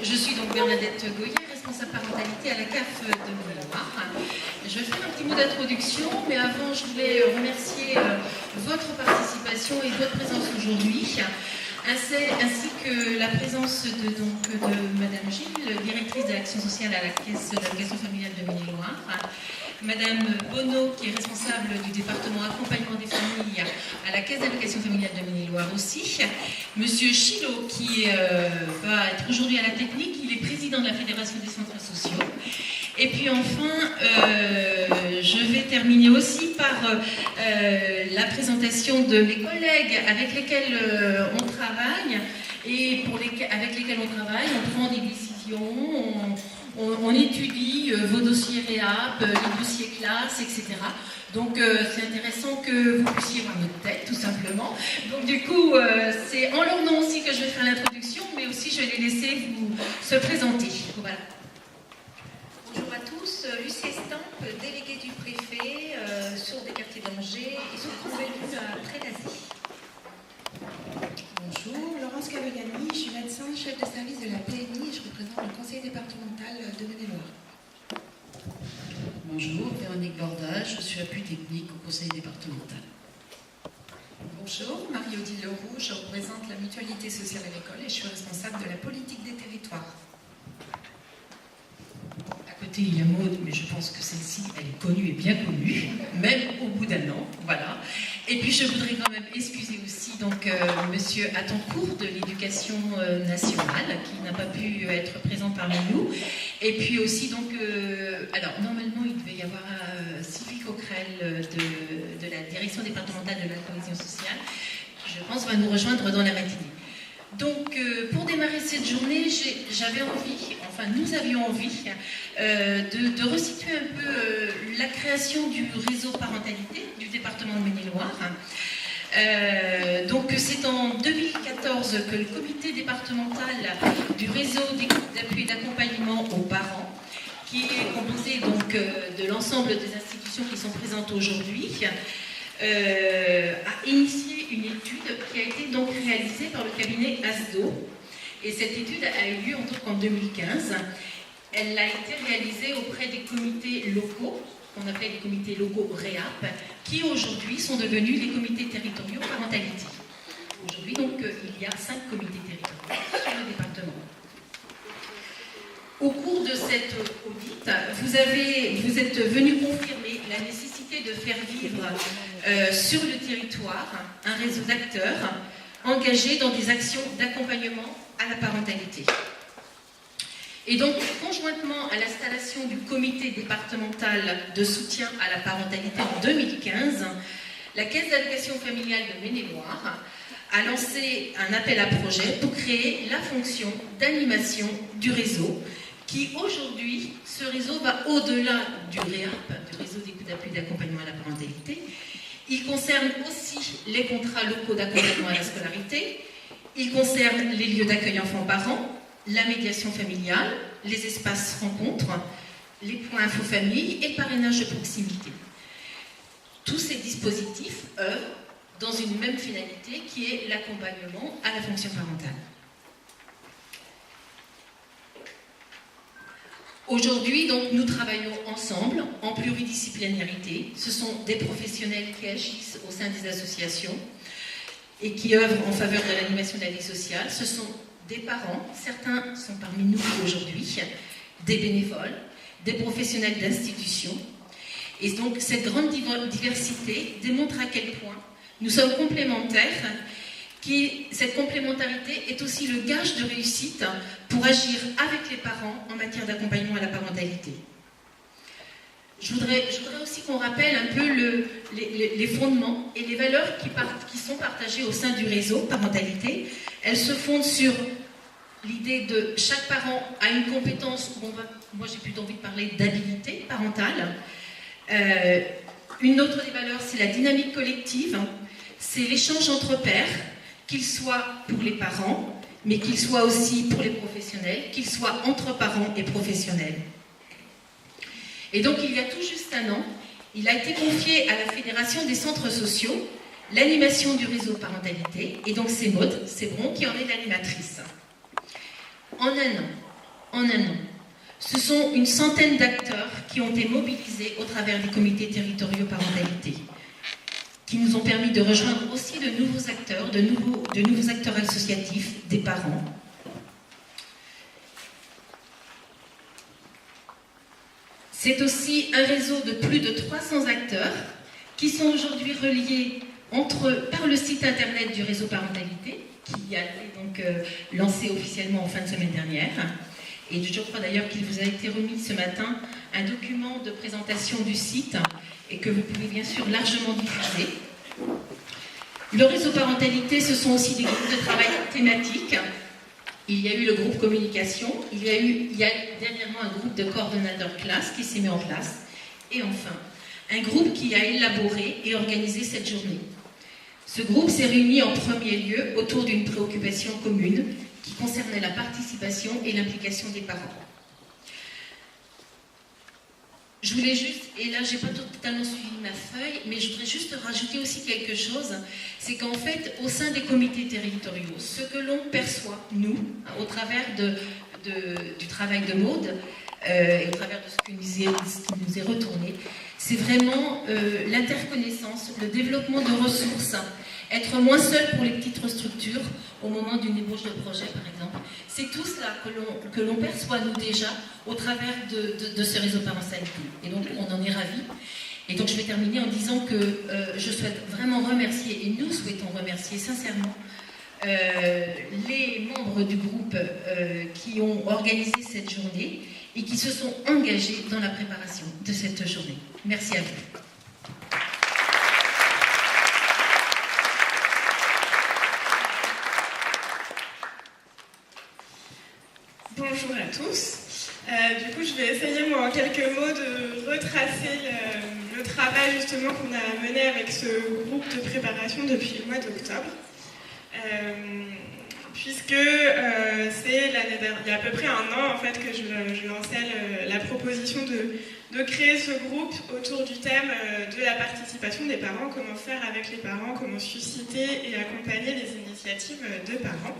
Je suis donc Bernadette Goyer, responsable parentalité à la CAF de Maine-et-Loire. Je vais faire un petit mot d'introduction, mais avant je voulais remercier votre participation et votre présence aujourd'hui, ainsi que la présence de Madame Gilles, directrice de l'action sociale à la Caisse d'allocation familiale de Maine-et-Loire, Madame Bonneau, qui est responsable du département accompagnement des familles à la Caisse d'allocation familiale de Maine-et-Loire aussi, Monsieur Chilot, qui va être aujourd'hui à la technique, il est président de la Fédération des centres sociaux. Et puis enfin, je vais terminer aussi par la présentation de mes collègues avec lesquels on travaille et avec lesquels on travaille, on prend des décisions, on étudie vos dossiers REAP, les dossiers classes, etc. Donc c'est intéressant que vous puissiez voir notre tête, tout simplement. Donc du coup, c'est en leur nom aussi que je vais faire l'introduction, mais aussi je vais les laisser vous se présenter. Voilà. Bonjour à tous, Lucie Estampe, déléguée du préfet, sur des quartiers d'Angers et sur convenue à Trélasy. Bonjour, Laurence Cavegani, je suis médecin, chef de service de la PMI et je représente le conseil départemental de Maine-et-Loire. Bonjour, Véronique Bordage, je suis appui technique au conseil départemental. Bonjour, Marie-Odile Leroux, je représente la mutualité sociale à l'école et je suis responsable de la politique des territoires. À côté, il y a Maud, mais je pense que celle-ci, elle est connue et bien connue, même au bout d'un an, voilà. Et puis je voudrais quand même excuser aussi donc Monsieur Attencourt de l'Éducation nationale, qui n'a pas pu être présent parmi nous. Et puis aussi donc, alors normalement il devait y avoir Sylvie Coquerel de la direction départementale de la cohésion sociale, je pense va nous rejoindre dans la matinée. Donc, pour démarrer cette journée, j'avais envie, enfin nous avions envie, de resituer un peu la création du réseau parentalité du département de Maine-et-Loire. Donc, c'est en 2014 que le comité départemental du réseau d'appui et d'accompagnement aux parents, qui est composé donc de l'ensemble des institutions qui sont présentes aujourd'hui, a initié une étude qui a été donc réalisée par le cabinet ASDO. Et cette étude a eu lieu en 2015. Elle a été réalisée auprès des comités locaux, qu'on appelle les comités locaux REAP, qui aujourd'hui sont devenus les comités territoriaux parentalité. Aujourd'hui, donc, il y a 5 comités territoriaux sur le département. Au cours de cette audit, vous êtes venu confirmer la nécessité de faire vivre sur le territoire un réseau d'acteurs engagés dans des actions d'accompagnement à la parentalité. Et donc, conjointement à l'installation du comité départemental de soutien à la parentalité en 2015, la Caisse d'allocation familiale de Maine-et-Loire a lancé un appel à projet pour créer la fonction d'animation du réseau, qui aujourd'hui, ce réseau va au-delà du REAP, du réseau d'écoute d'appui d'accompagnement à la parentalité. Il concerne aussi les contrats locaux d'accompagnement à la scolarité, il concerne les lieux d'accueil enfants-parents, la médiation familiale, les espaces rencontres, les points info-famille et parrainage de proximité. Tous ces dispositifs œuvrent dans une même finalité qui est l'accompagnement à la fonction parentale. Aujourd'hui, donc, nous travaillons ensemble en pluridisciplinarité. Ce sont des professionnels qui agissent au sein des associations et qui œuvrent en faveur de l'animation de la vie sociale. Ce sont des parents, certains sont parmi nous aujourd'hui, des bénévoles, des professionnels d'institutions. Et donc, cette grande diversité démontre à quel point nous sommes complémentaires. Cette complémentarité est aussi le gage de réussite pour agir avec les parents en matière d'accompagnement à la parentalité. Je voudrais aussi qu'on rappelle un peu les fondements et les valeurs qui sont partagées au sein du réseau parentalité. Elles se fondent sur l'idée de chaque parent a une compétence, moi j'ai plutôt envie de parler d'habilité parentale. Une autre des valeurs, c'est la dynamique collective, c'est l'échange entre pairs, qu'il soit pour les parents, mais qu'il soit aussi pour les professionnels, qu'il soit entre parents et professionnels. Et donc, il y a tout juste un an, il a été confié à la Fédération des centres sociaux l'animation du réseau parentalité, et donc c'est Maud Sebron qui en est l'animatrice. En un an, en un an. Ce sont une centaine d'acteurs qui ont été mobilisés au travers des comités territoriaux parentalité, qui nous ont permis de rejoindre aussi de nouveaux acteurs, de nouveaux acteurs associatifs, des parents. C'est aussi un réseau de plus de 300 acteurs qui sont aujourd'hui reliés par le site internet du réseau parentalité, qui a été donc lancé officiellement en fin de semaine dernière. Et je crois d'ailleurs qu'il vous a été remis ce matin un document de présentation du site et que vous pouvez bien sûr largement diffuser. Le réseau parentalité, ce sont aussi des groupes de travail thématiques. Il y a eu le groupe communication, il y a eu dernièrement un groupe de coordonnateurs classe qui s'est mis en place. Et enfin, un groupe qui a élaboré et organisé cette journée. Ce groupe s'est réuni en premier lieu autour d'une préoccupation commune qui concernait la participation et l'implication des parents. Je voulais juste, et là j'ai pas totalement suivi ma feuille, mais je voudrais juste rajouter aussi quelque chose, c'est qu'en fait, au sein des comités territoriaux, ce que l'on perçoit, nous, au travers du travail de Maud, et au travers de ce qui nous est retourné, c'est vraiment l'interconnaissance, le développement de ressources, être moins seul pour les petites structures au moment d'une ébauche de projet, par exemple. C'est tout cela que l'on perçoit, nous, déjà, au travers de ce réseau parentalité. Et donc, on en est ravis. Et donc, je vais terminer en disant que je souhaite vraiment remercier, et nous souhaitons remercier sincèrement, les membres du groupe qui ont organisé cette journée et qui se sont engagés dans la préparation de cette journée. Merci à vous. Bonjour à tous. Du coup, je vais essayer, moi, en quelques mots, de retracer le travail justement qu'on a mené avec ce groupe de préparation depuis le mois d'octobre. Puisque c'est l'année dernière, il y a à peu près un an en fait que je lançais la proposition de créer ce groupe autour du thème de la participation des parents, comment faire avec les parents, comment susciter et accompagner les initiatives de parents.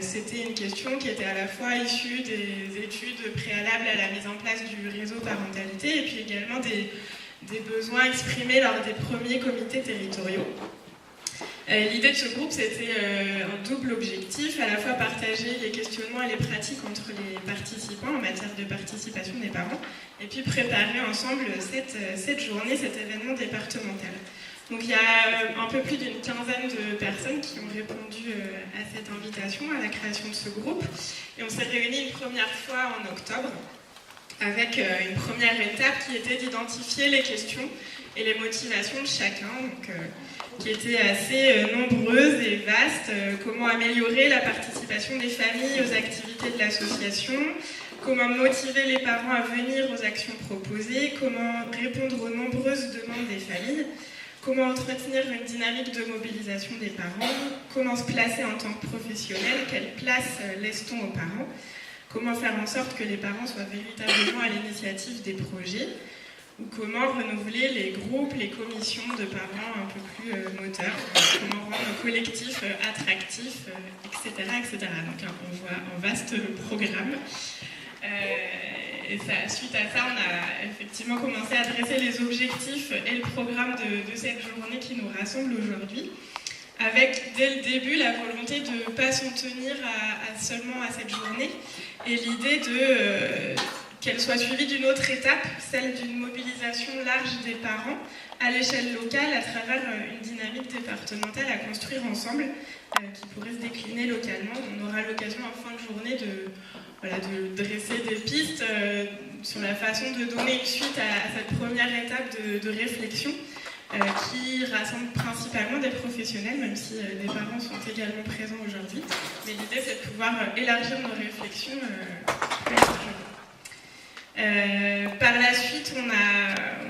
C'était une question qui était à la fois issue des études préalables à la mise en place du réseau parentalité et puis également des besoins exprimés lors des premiers comités territoriaux. L'idée de ce groupe, c'était un double objectif, à la fois partager les questionnements et les pratiques entre les participants en matière de participation des parents, et puis préparer ensemble cette journée, cet événement départemental. Donc il y a un peu plus d'une quinzaine de personnes qui ont répondu à cette invitation, à la création de ce groupe, et on s'est réunis une première fois en octobre, avec une première étape qui était d'identifier les questions et les motivations de chacun, donc, qui étaient assez nombreuses et vastes. Comment améliorer la participation des familles aux activités de l'association, comment motiver les parents à venir aux actions proposées, comment répondre aux nombreuses demandes des familles, comment entretenir une dynamique de mobilisation des parents, comment se placer en tant que professionnel, quelle place laisse-t-on aux parents, comment faire en sorte que les parents soient véritablement à l'initiative des projets, ou comment renouveler les groupes, les commissions de parents un peu plus moteurs, comment rendre le collectif attractif, etc., etc. Donc on voit un vaste programme. Et suite à ça, on a effectivement commencé à dresser les objectifs et le programme de cette journée qui nous rassemble aujourd'hui, avec dès le début la volonté de ne pas s'en tenir seulement à cette journée, et l'idée qu'elle soit suivie d'une autre étape, celle d'une mobilisation large des parents à l'échelle locale à travers une dynamique départementale à construire ensemble qui pourrait se décliner localement. On aura l'occasion en fin de journée de dresser des pistes sur la façon de donner une suite à cette première étape de réflexion qui rassemble principalement des professionnels, même si des parents sont également présents aujourd'hui. Mais l'idée, c'est de pouvoir élargir nos réflexions plus largement. Par la suite, on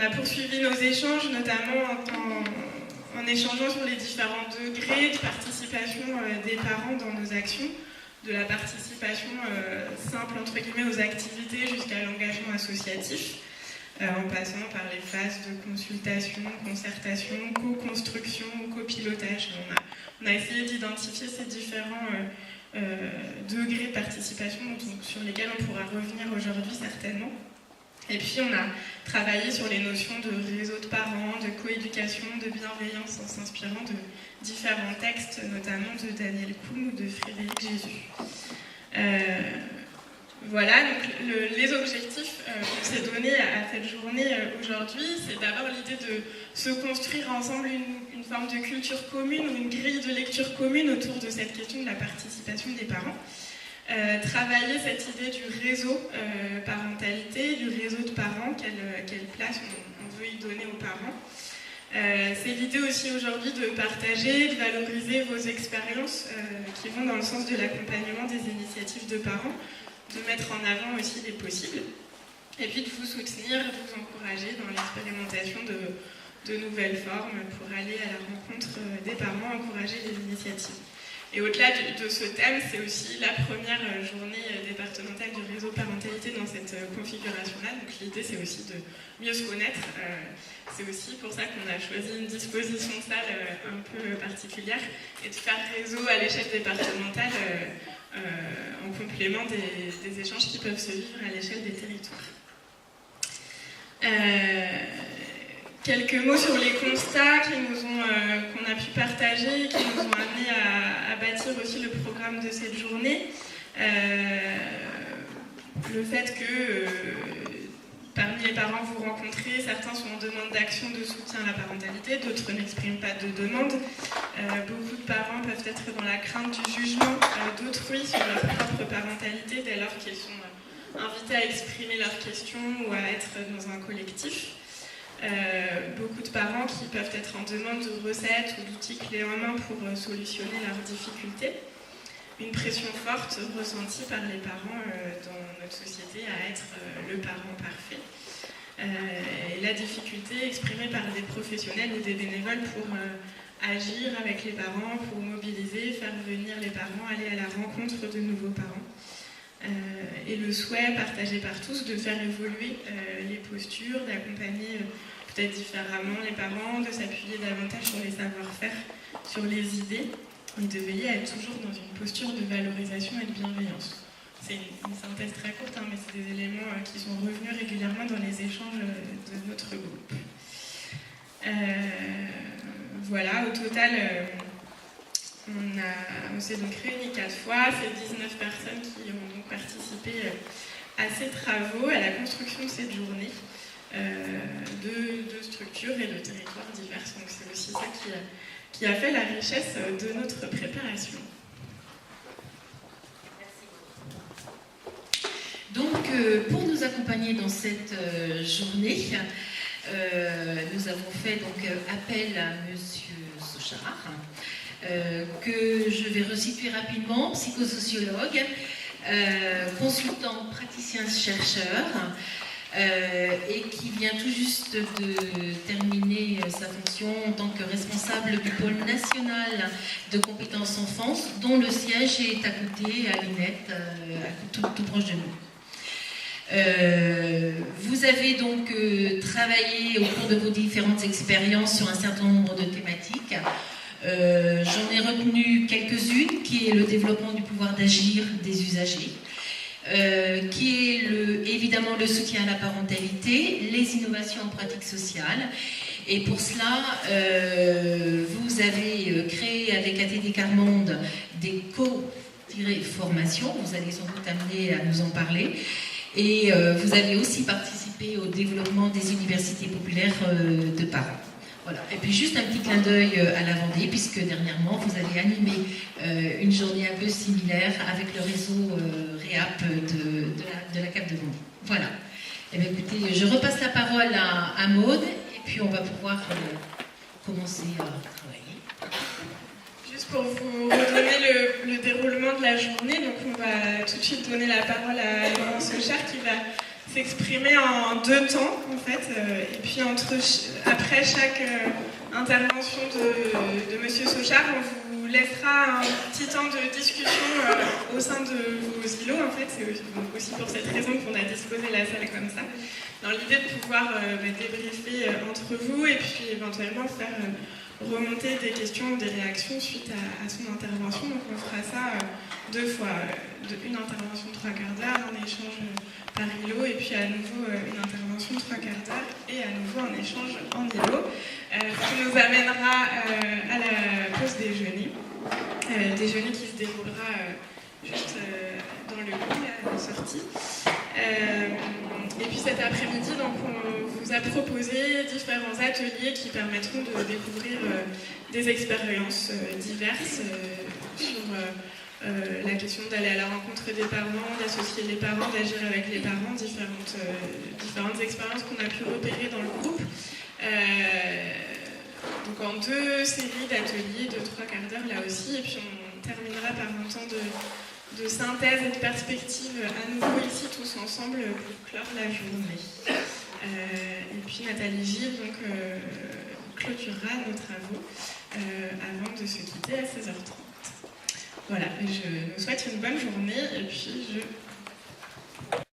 a poursuivi nos échanges, notamment en échangeant sur les différents degrés de participation des parents dans nos actions, de la participation simple entre guillemets aux activités jusqu'à l'engagement associatif, en passant par les phases de consultation, concertation, co-construction, copilotage. On a essayé d'identifier ces différents degrés de participation sur lesquels on pourra revenir aujourd'hui certainement. Et puis on a travaillé sur les notions de réseau de parents, de coéducation, de bienveillance en s'inspirant de différents textes, notamment de Daniel Kuhn ou de Frédéric Jésus. Voilà, donc les objectifs qu'on s'est donnés à cette journée aujourd'hui, c'est d'abord l'idée de se construire ensemble une forme de culture commune ou une grille de lecture commune autour de cette question de la participation des parents. Travailler cette idée du réseau parentalité, du réseau de parents, quelle place on veut y donner aux parents. C'est l'idée aussi aujourd'hui de partager, de valoriser vos expériences qui vont dans le sens de l'accompagnement des initiatives de parents, de mettre en avant aussi les possibles, et puis de vous soutenir, de vous encourager dans l'expérimentation de nouvelles formes pour aller à la rencontre des parents, encourager les initiatives. Et au-delà de ce thème, c'est aussi la première journée départementale du réseau parentalité dans cette configuration-là. Donc l'idée, c'est aussi de mieux se connaître. C'est aussi pour ça qu'on a choisi une disposition de salle un peu particulière et de faire réseau à l'échelle départementale en complément des échanges qui peuvent se vivre à l'échelle des territoires. Quelques mots sur les constats qu'on a pu partager et qui nous ont amenés à bâtir aussi le programme de cette journée. Le fait que parmi les parents que vous rencontrez, certains sont en demande d'action de soutien à la parentalité, d'autres n'expriment pas de demande. Beaucoup de parents peuvent être dans la crainte du jugement d'autrui sur leur propre parentalité dès lors qu'ils sont invités à exprimer leurs questions ou à être dans un collectif. Beaucoup de parents qui peuvent être en demande de recettes ou d'outils clés en main pour solutionner leurs difficultés. Une pression forte ressentie par les parents dans notre société à être le parent parfait. Et la difficulté exprimée par des professionnels ou des bénévoles pour agir avec les parents, pour mobiliser, faire venir les parents, aller à la rencontre de nouveaux parents. Et le souhait partagé par tous de faire évoluer les postures, d'accompagner peut-être différemment les parents, de s'appuyer davantage sur les savoir-faire, sur les idées, et de veiller à être toujours dans une posture de valorisation et de bienveillance. C'est une synthèse très courte, hein, mais c'est des éléments qui sont revenus régulièrement dans les échanges de notre groupe. Voilà, au total, on s'est donc réunis 4 fois. C'est 19 personnes qui ont donc participé à ces travaux, à la construction de cette journée, de structures et de territoires divers. Donc c'est aussi ça qui a fait la richesse de notre préparation. Donc, pour nous accompagner dans cette journée, nous avons fait donc appel à Monsieur Sochard, que je vais resituer rapidement, psychosociologue, consultant praticien-chercheur, et qui vient tout juste de terminer sa fonction en tant que responsable du pôle national de compétences enfance, dont le siège est à côté, à Lunette, tout proche de nous. Vous avez donc travaillé au cours de vos différentes expériences sur un certain nombre de thématiques. J'en ai retenu quelques-unes, qui est le développement du pouvoir d'agir des usagers, qui est évidemment le soutien à la parentalité, les innovations en pratique sociale. Et pour cela, vous avez créé avec ATD Carmonde des co-formations, vous allez sans doute amener à nous en parler. Et vous avez aussi participé au développement des universités populaires de parents. Voilà. Et puis juste un petit clin d'œil à la Vendée, puisque dernièrement vous avez animé une journée un peu similaire avec le réseau REAP de la Cap de Vendée. Voilà. Et bien écoutez, je repasse la parole à Maude, et puis on va pouvoir commencer à travailler. Juste pour vous redonner le déroulement de la journée, donc on va tout de suite donner la parole à Laurent Sochard qui va s'exprimer en 2 temps en fait, et puis après chaque intervention de Monsieur Sochard, on vous laissera un petit temps de discussion au sein de vos îlots en fait. C'est aussi pour cette raison qu'on a disposé la salle comme ça, dans l'idée de pouvoir débriefer entre vous et puis éventuellement faire remonter des questions ou des réactions suite à son intervention. Donc on fera ça 2 fois, une intervention de 3 quarts d'heure, un échange par îlot, et puis à nouveau une intervention de 3 quarts d'heure, et à nouveau un échange en îlot, qui nous amènera à la pause déjeuner. Déjeuner qui se déroulera juste dans le hall à la sortie. Et puis cet après-midi, donc, on vous a proposé différents ateliers qui permettront de découvrir des expériences diverses sur la question d'aller à la rencontre des parents, d'associer les parents, d'agir avec les parents, différentes expériences qu'on a pu repérer dans le groupe. Donc en 2 séries d'ateliers de 3 quarts d'heure là aussi, et puis on terminera par un temps de synthèse et de perspective à nouveau ici tous ensemble pour clore la journée. Et puis Nathalie Gilles donc, clôturera nos travaux avant de se quitter à 16h30. Voilà, je vous souhaite une bonne journée et puis je